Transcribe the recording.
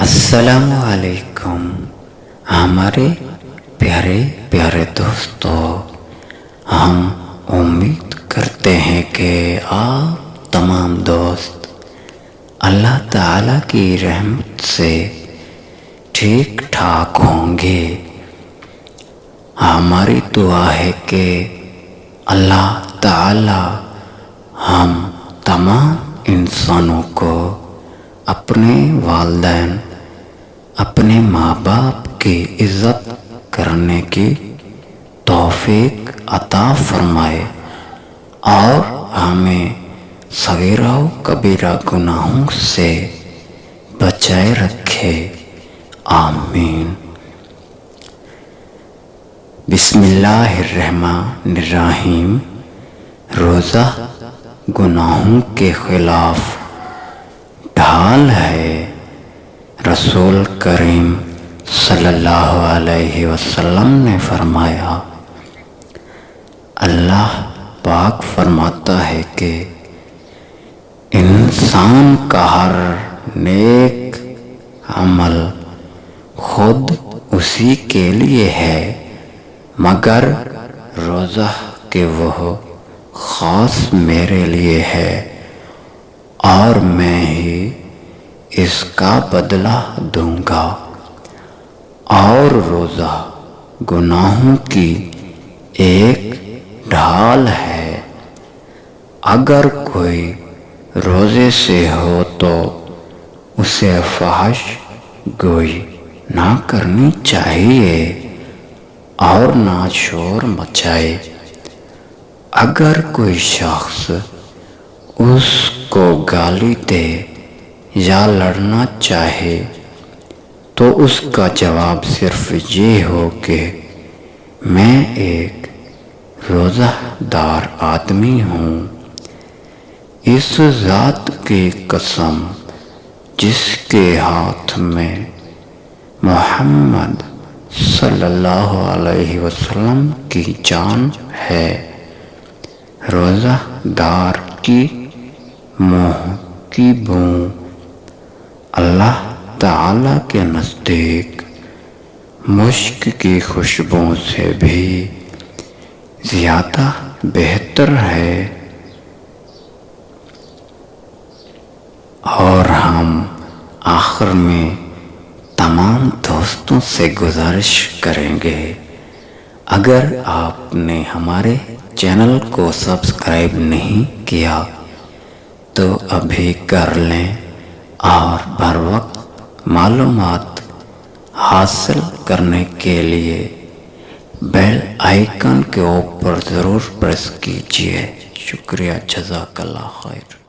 السلام علیکم ہمارے پیارے پیارے دوستو، ہم امید کرتے ہیں کہ آپ تمام دوست اللہ تعالیٰ کی رحمت سے ٹھیک ٹھاک ہوں گے۔ ہماری دعا ہے کہ اللہ تعالیٰ ہم تمام انسانوں کو اپنے والدین، اپنے ماں باپ کی عزت کرنے کی توفیق عطا فرمائے اور ہمیں صغیرہ و کبیرہ گناہوں سے بچائے رکھے، آمین۔ بسم اللہ الرحمن الرحیم۔ روزہ گناہوں کے خلاف ڈھال ہے۔ رسول کریم صلی اللہ علیہ وسلم نے فرمایا، اللہ پاک فرماتا ہے کہ انسان کا ہر نیک عمل خود اسی کے لیے ہے مگر روزہ کہ وہ خاص میرے لیے ہے اور میں ہی اس کا بدلہ دوں گا۔ اور روزہ گناہوں کی ایک ڈھال ہے۔ اگر کوئی روزے سے ہو تو اسے فحش گوئی نہ کرنی چاہیے اور نہ شور مچائے۔ اگر کوئی شخص اس کو گالی دے یا لڑنا چاہے تو اس کا جواب صرف یہ ہو کہ میں ایک روزہ دار آدمی ہوں۔ اس ذات کی قسم جس کے ہاتھ میں محمد صلی اللہ علیہ وسلم کی جان ہے، روزہ دار کی منہ کی بو اللہ تعالیٰ کے نزدیک مشک کی خوشبو سے بھی زیادہ بہتر ہے۔ اور ہم آخر میں تمام دوستوں سے گزارش کریں گے، اگر آپ نے ہمارے چینل کو سبسکرائب نہیں کیا تو ابھی کر لیں اور بر وقت معلومات حاصل کرنے کے لیے بیل آئیکن کے اوپر ضرور پریس کیجیے۔ شکریہ، جزاک اللہ خیر۔